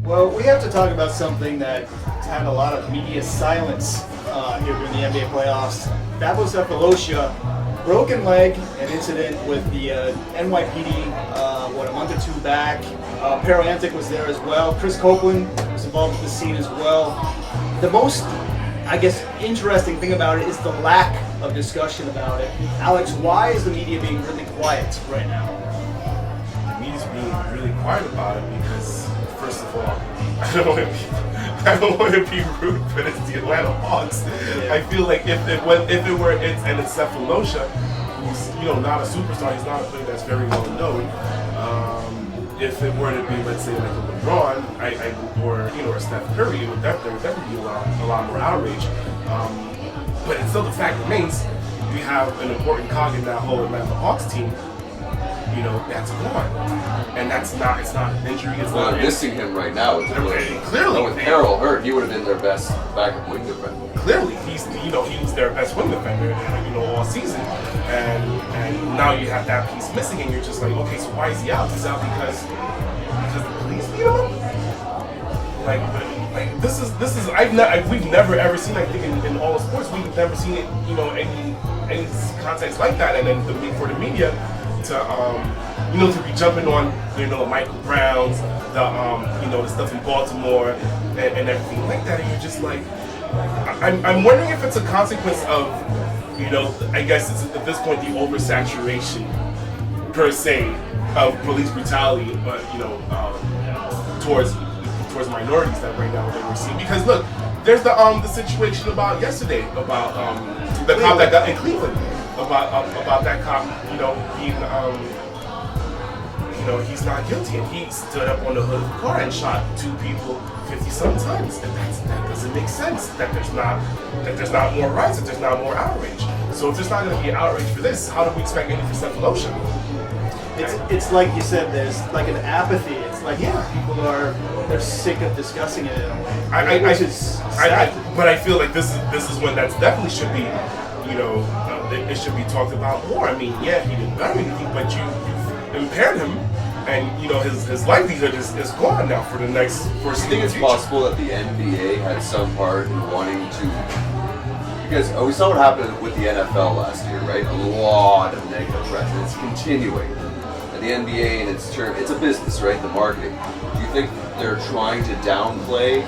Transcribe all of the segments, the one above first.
Well, we have to talk about something that had a lot of media silence here during the NBA playoffs. Thabo Sefolosha, broken leg, an incident with the NYPD, a month or two back. Pero Antic was there as well. Chris Copeland was involved with the scene as well. The most, I guess, interesting thing about it is the lack of discussion about it. Alex, why is the media being really quiet right now? The media's being really quiet about it because, first of all, I don't want to be rude, but it's the Atlanta Hawks. Yeah. I feel like if it's Sefolosha, who's not a superstar, he's not a player that's very well known. If it were to be, let's say, like a LeBron, or a Steph Curry, there would definitely be a lot more outrage. But it's still the fact remains, we have an important cog in that whole Atlanta Hawks team. That's gone, and it's not an injury. It's not missing him right now. Clearly, with Harold hurt, he would have been their best backup wing defender. Clearly, he was their best wing defender, all season, and now you have that piece missing, and you're just like, okay, so why is he out? He's out because the police beat him up. Like this is we've never ever seen, I think, in all of sports, we've never seen it, any context like that, and then for the media to be jumping on, the Michael Browns, the stuff in Baltimore and everything like that, and you're just like, I'm wondering if it's a consequence of, I guess it's at this point the oversaturation per se of police brutality, towards minorities that right now that we're seeing. Because look, there's the situation about yesterday about the cop that got in Cleveland. About that cop, being, he's not guilty, and he stood up on the hood of the car and shot two people 50-some times, and that doesn't make sense. That there's not more rights, that there's not more outrage. So if there's not going to be outrage for this, how do we expect any for Sefolosha? It's like you said, there's like an apathy. It's like people they're sick of discussing it in a way, which is sad. But I feel like this is when that definitely should be, it should be talked about more. I mean, yeah, he didn't do anything, but you've impaired him, and his livelihood is gone now for the next foreseeable future. I think it's possible that the NBA had some part in wanting to, because we saw what happened with the NFL last year, right? A lot of negative press, and it's continuing. And the NBA, and it's a business, right? The marketing. Do you think they're trying to downplay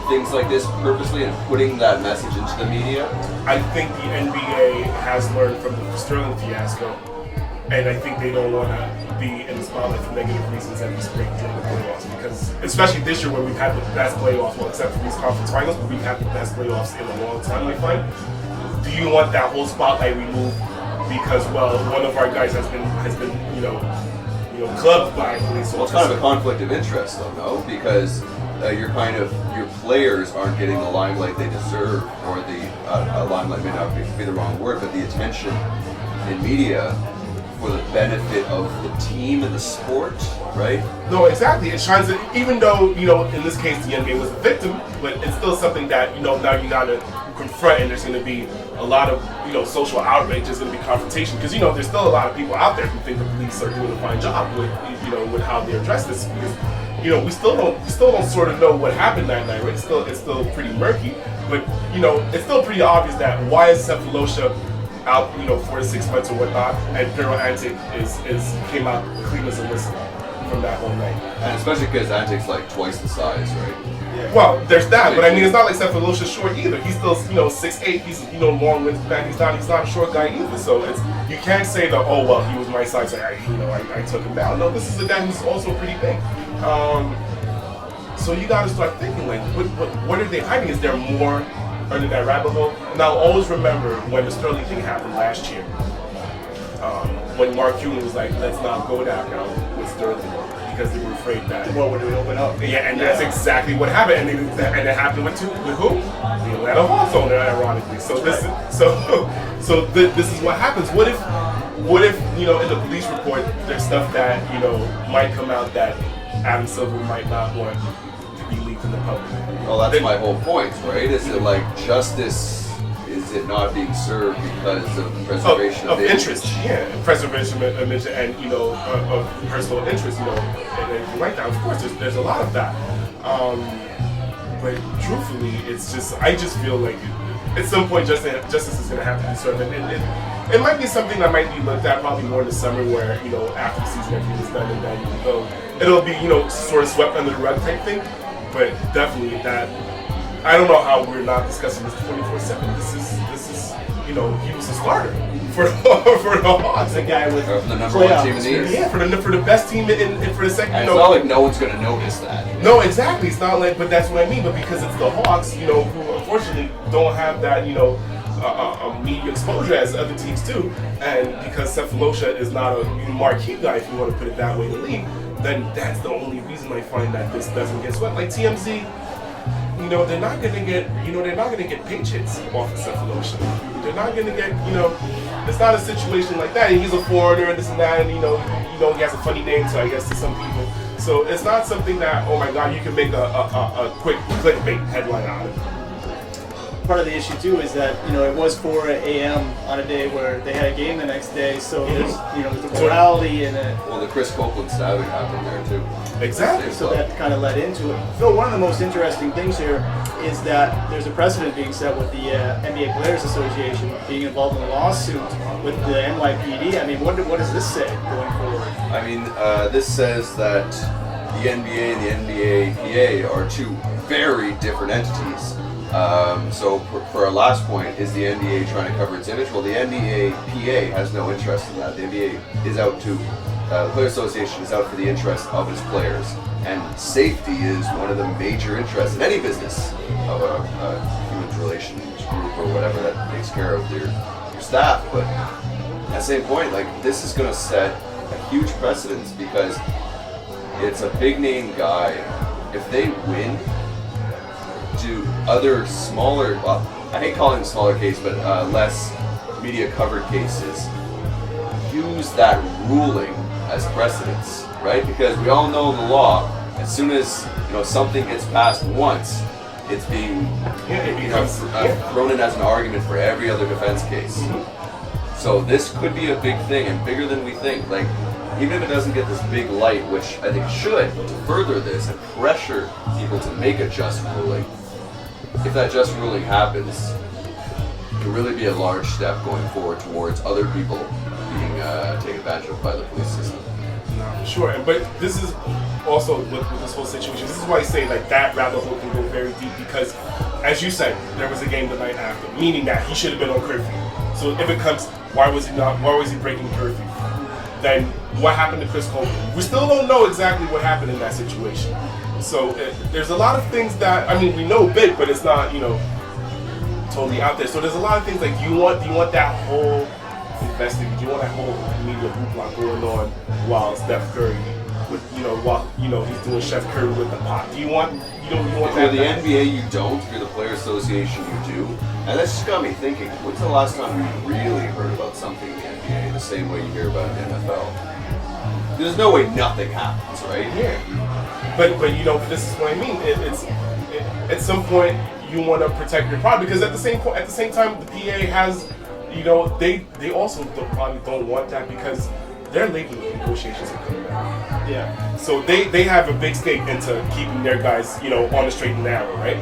things like this purposely and putting that message into the media? I think the NBA has learned from the Sterling fiasco, and I think they don't want to be in the spotlight for negative reasons every spring during the playoffs, because especially this year where we've had the best playoffs, well, except for these conference finals, but we've had the best playoffs in a long time, I find. Do you want that whole spotlight removed because, well, one of our guys has been clubbed by police officers? Well, it's kind of a conflict of interest, though, no? Because your players aren't getting the limelight they deserve, or the limelight may not be the wrong word, but the attention in media for the benefit of the team and the sport, right? No, exactly. It shines, even though, in this case the NBA was the victim, but it's still something that, now you gotta confront, and there's gonna be a lot of, social outrage, there's gonna be confrontation, because, there's still a lot of people out there who think the police are doing a fine job with, with how they address this, because we still don't sort of know what happened that night, right? It's still pretty murky, but it's still pretty obvious that why is Sefolosha out 4 to 6 months or whatnot, and Pero Antic came out clean as a whistle from that whole night. And especially because Antic's like twice the size, right? Yeah. Well, there's that, but I mean, it's not like Sefolosha's short either. He's still 6'8". He's long wingspan. He's not a short guy either. So you can't say that, oh well, he was my size, so I took him down. No, this is a guy who's also pretty big. So you got to start thinking, like, what are they hiding? Is there more under that rabbit hole? And I'll always remember when the Sterling thing happened last year, when Mark Cuban was like, let's not go that route with Sterling, because they were afraid that what would we open up? Yeah, and that's exactly what happened, and it happened with who? The Atlanta Hawks owner, ironically. So this is what happens. What if in the police report there's stuff that might come out that Adam Silver might not want to be leaked in the public? Well, that's my whole point, right? Is it like justice? Is it not being served because of preservation of interest? Yeah, preservation of interest, and of personal interest, and everything like that. Of course, there's a lot of that. But truthfully, I just feel like at some point justice is going to have to be served. And it might be something that might be looked at probably more in the summer where, after the season everything is done and then it'll be, sort of swept under the rug type thing. But definitely that, I don't know how we're not discussing this 24/7. This is he was a starter for the Hawks. The guy with the number one team in the East. Yeah, for the best team for the second. And it's not like no one's going to notice that. No, exactly. It's not like, but that's what I mean. But because it's the Hawks, who unfortunately don't have that, media exposure as other teams do, and because Sefolosha is not a marquee guy, if you want to put it that way, in the league, then that's the only reason I find that this doesn't get swept. Like TMZ, they're not gonna get pinch hits off of Sefolosha. They're not gonna get, it's not a situation like that. He's a foreigner and this and that, and he has a funny name, so I guess to some people. So it's not something that, oh my God, you can make a quick clickbait headline out of it. Part of the issue too is that it was 4 a.m. on a day where they had a game the next day, so there's the morality in it. Well, the Chris Copeland stabbing happened there too. Exactly. So that kind of led into it. Phil, one of the most interesting things here is that there's a precedent being set with the NBA Players Association being involved in a lawsuit with the NYPD. I mean, what does this say going forward? I mean, this says that the NBA and the NBAPA are two very different entities. So for our last point, is the NBA trying to cover its image? Well, the NBAPA has no interest in that. The NBA is out to, the Players Association is out for the interest of its players. And safety is one of the major interests in any business of a human relations group or whatever that takes care of your staff. But at the same point, like, this is going to set a huge precedence because it's a big name guy. If they win, to other smaller, well, I hate calling them smaller cases, but less media covered cases, use that ruling as precedence, right? Because we all know the law. As soon as something gets passed once, it's being thrown in as an argument for every other defense case. So this could be a big thing and bigger than we think. Like, even if it doesn't get this big light, which I think should, to further this and pressure people to make a just ruling. If that just ruling happens, it can really be a large step going forward towards other people being taken advantage of by the police system. No, sure, but this is also with this whole situation. This is why I say like that rabbit hole can go very deep because, as you said, there was a game the night after, meaning that he should have been on curfew. So if it comes, why was he breaking curfew? Then what happened to Chris Copeland? We still don't know exactly what happened in that situation. So there's a lot of things that, I mean, we know a bit, but it's not, totally out there. So there's a lot of things like, do you want that whole investigation, do you want that whole media hoopla going on while Steph Curry, while he's doing Chef Curry with the pot? Do you want that? For the NBA, you don't. For the Players Association, you do. And that's just got me thinking, when's the last time we really heard about something in the NBA the same way you hear about it in the NFL? There's no way nothing happens, right? Yeah. But this is what I mean. It's at some point you want to protect your product because at the same time the PA has, they also probably don't want that because their labor negotiations are coming out. Yeah. So they have a big stake into keeping their guys on the straight and narrow, right?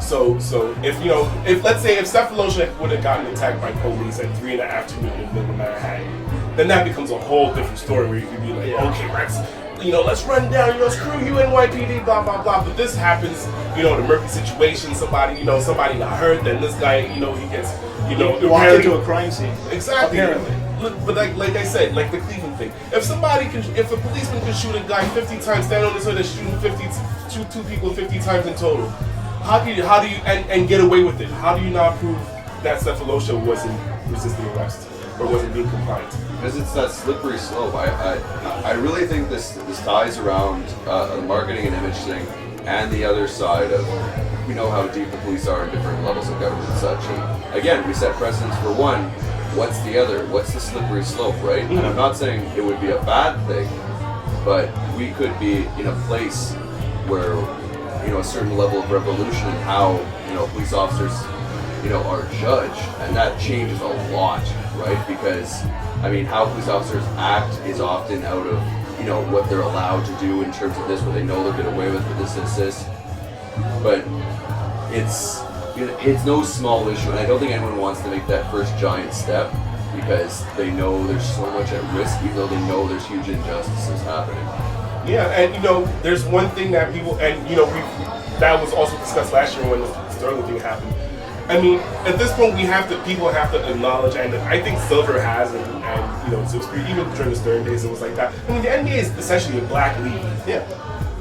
So if let's say if Sefolosha would have gotten attacked by police at 3 in the afternoon in the middle of Manhattan, then that becomes a whole different story where you could be like, okay, let's run down, screw you NYPD, blah blah blah. But this happens, the Murphy situation. Somebody got hurt, then this guy, he gets, walked into a crime scene. Exactly. Apparently. But like I said, like the Cleveland thing. If a policeman can shoot a guy 50 times, stand on his hood and shoot two people 50 times in total, how do you and get away with it? How do you not prove that Sefolosha wasn't resisting arrest or wasn't being compliant? Because it's that slippery slope. I really think this ties around the marketing and image thing and the other side of, we know how deep the police are in different levels of government and such. And again, we set precedents for one. What's the other? What's the slippery slope, right? And I'm not saying it would be a bad thing, but we could be in a place where, a certain level of revolution in how, police officers, are judged, and that changes a lot, right? Because, how police officers act is often out of what they're allowed to do in terms of this, what they know they'll get away with this. But it's no small issue, and I don't think anyone wants to make that first giant step because they know there's so much at risk, even though they know there's huge injustices happening. Yeah, and there's one thing that people, and that was also discussed last year when the Sterling thing happened. I mean, at this point, people have to acknowledge, and I think Silver has, and so even during the Stern days, it was like that. I mean, the NBA is essentially a black league. Yeah,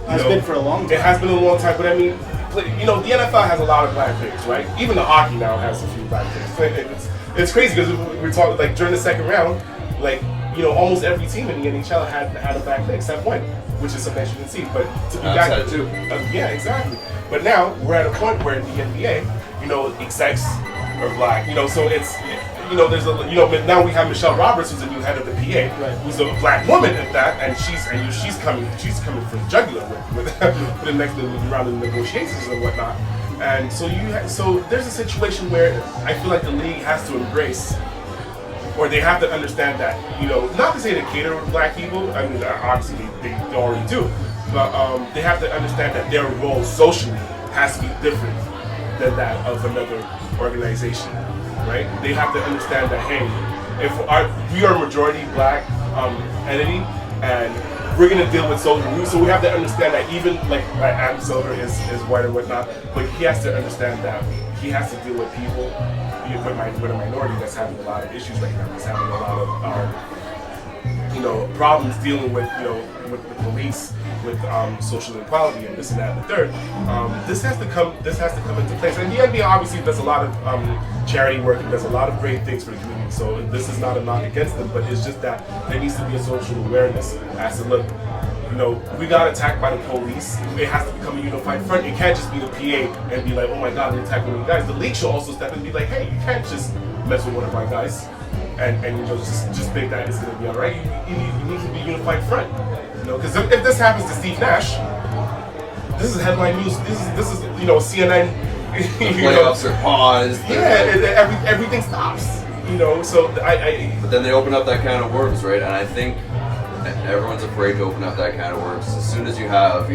it's been for a long time. It has been a long time, but I mean, the NFL has a lot of black players, right? Even the hockey now has a few black players. It's crazy because we're talking like during the second round, like almost every team in the NHL had a black player except one, which is something that you can see. But to be back, too. Yeah, exactly. But now we're at a point where in the NBA, execs are black. So it's there's but now we have Michelle Roberts, who's the new head of the PA, right, who's a black woman at that, and she's coming for the jugular with the next round of negotiations and whatnot. And so so there's a situation where I feel like the league has to embrace, or they have to understand that not to say they cater to black people. I mean, obviously they already do, but they have to understand that their role socially has to be different than that of another organization, right? They have to understand that, hey, if we are a majority black entity, and we're gonna deal with so we have to understand that even like Adam Silver is white and whatnot, but he has to understand that he has to deal with people, with a minority that's having a lot of issues right now, that's having a lot of problems dealing with with the police, with social inequality and this and that and the third. This has to come into place. And the NBA obviously does a lot of charity work and does a lot of great things for the community. So this is not a knock against them, but it's just that there needs to be a social awareness as to look. We got attacked by the police. It has to become a unified front. It can't just be the PA and be like, oh my God, they attacked one of the guys. The league should also step in and be like, hey, you can't just mess with one of my guys and just think that it's going to be all right. You need to be a unified front. Because if this happens to Steve Nash, this is headline news. This is CNN. The playoffs are paused. Yeah, everything stops. So But then they open up that can of worms, right? And I think everyone's afraid to open up that can of worms. As soon as you have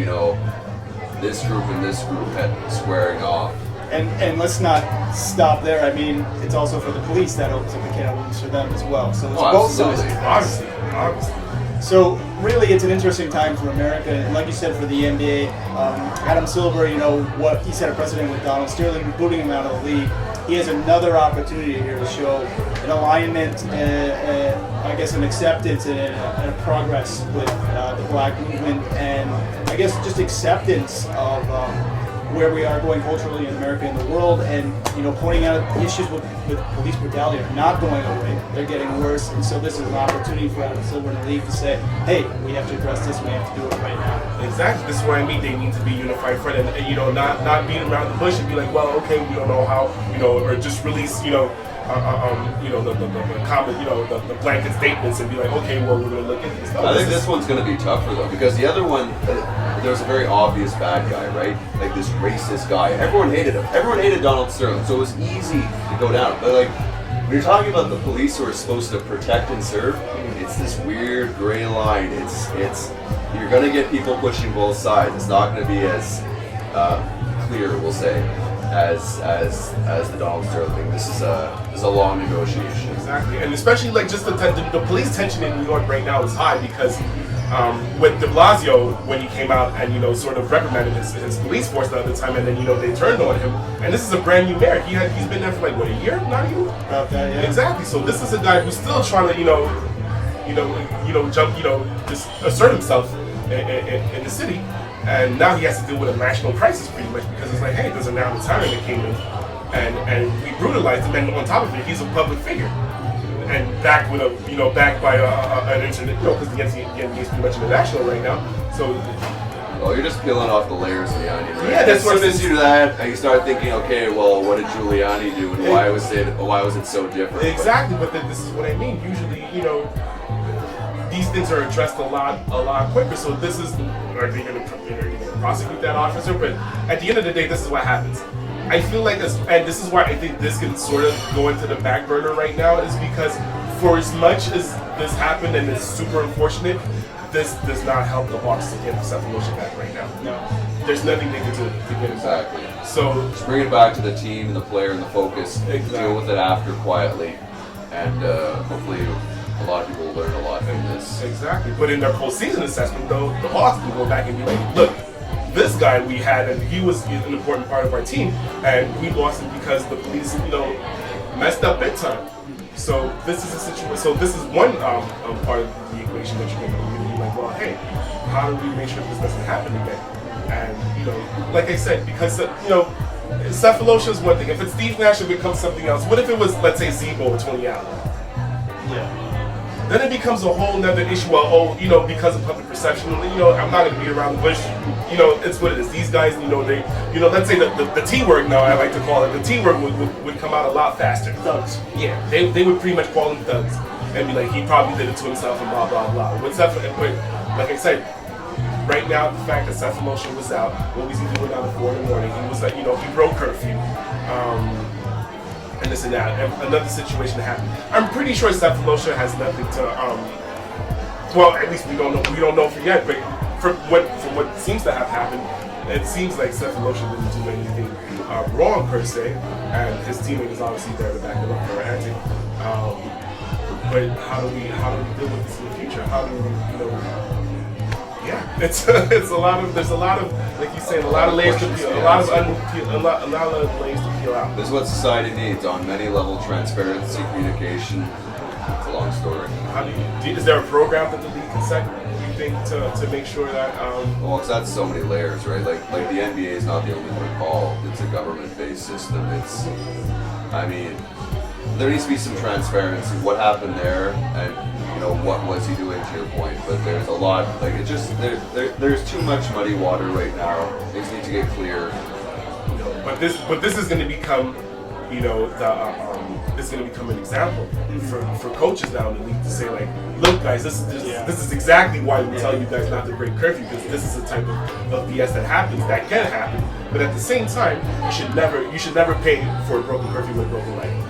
this group and this group squaring off. And let's not stop there. I mean, it's also for the police that opens up a can of worms for them as well. So there's both sides. Obviously. So really, it's an interesting time for America, and like you said, for the NBA. Adam Silver, what he set a precedent with Donald Sterling, booting him out of the league. He has another opportunity here to show an alignment, I guess, an acceptance and a progress with the black movement, and I guess just acceptance of where we are going culturally in America and the world, and pointing out issues with police brutality are not going away; they're getting worse. And so this is an opportunity for Adam Silver and the league to say, "Hey, we have to address this. We have to do it right now." Exactly. This is what I mean. They need to be unified front, and not beat around the bush and be like, "Well, okay, we don't know how," or just release, the common, the blanket statements and be like, "Okay, well, we're going to look into this." I think this one's going to be tougher though, because the other one, there's a very obvious bad guy, right? Like this racist guy. Everyone hated him. Everyone hated Donald Sterling, so it was easy to go down. But like, when you're talking about the police who are supposed to protect and serve, it's this weird gray line. It's you're going to get people pushing both sides. It's not going to be as clear, we'll say, as the Donald Sterling thing. This is a long negotiation. Exactly, and especially like just the police tension in New York right now is high because with De Blasio, when he came out and sort of reprimanded his police force the other time, and then they turned on him, and this is a brand new mayor. He's been there for like what, a year, not even? About that, yeah. Exactly. So this is a guy who's still trying to jump, just assert himself in the city, and now he has to deal with a national crisis pretty much because it's like, hey, there's a now tyrant that came in, and we brutalized him, and on top of it, he's a public figure. And backed with backed by an internet, because the NBA is pretty much international right now. So, well, you're just peeling off the layers of the onion, right? Yeah, that's as soon as you do that, and you start thinking, okay, well, what did Giuliani do, and why was it so different? Exactly, but then this is what I mean. Usually, these things are addressed a lot quicker. So this is, are they going to prosecute that officer? But at the end of the day, this is what happens. I feel like and this is why I think this can sort of go into the back burner right now, is because for as much as this happened and it's super unfortunate, this does not help the Hawks to get Sefolosha back right now. No. There's nothing they can do to get him back. Exactly. So Just bring it back to the team and the player and the focus. Exactly. Deal with it after quietly, and hopefully a lot of people will learn a lot from this. exactly. But in their postseason assessment, though, the Hawks can go back and be like, look, this guy we had, and he was an important part of our team, and we lost him because the police, messed up big time. So this is a situation. So this is one part of the equation that you're going to be like, well, hey, how do we make sure this doesn't happen again? And like I said, because Sefolosha is one thing. If it's Steve Nash, it becomes something else. What if it was, let's say, Zebo or Tony Allen? Yeah. Then it becomes a whole nother issue. Well, because of public perception, I'm not going to beat around the bush. It's what it is. These guys, let's say the T word now, I like to call it, the T word would come out a lot faster. Thugs. Yeah, they would pretty much call him thugs and be like, he probably did it to himself and blah, blah, blah. But like I said, right now, the fact that Sefolosha was out, what was he doing out at 4 in the morning? He was like, he broke curfew. And this and that. And another situation happened. I'm pretty sure Sefolosha has nothing to, well, at least we don't know for yet, but from what seems to have happened, it seems like Sefolosha didn't do anything wrong per se, and his teammate is obviously there to back it up, Pero Antic. But how do we deal with this in the future? How do we, yeah, there's a lot of, like you said, a lot of layers to peel, a lot of layers to peel out. This is what society needs on many levels: transparency, communication. It's a long story. Is there a program that the league can set, you think, to make sure that? Well, it's that's so many layers, right? Like the NBA is not the only one involved. It's a government-based system. There needs to be some transparency. What happened there, and what was he doing? To your point, but there's a lot. Like it just there's too much muddy water right now. Things need to get clear. But this is going to become, it's going to become an example for coaches now in the league to say like, look guys, this is exactly why we tell you guys not to break curfew, because this is the type of BS that happens, that can happen. But at the same time, you should never pay for a broken curfew with a broken leg.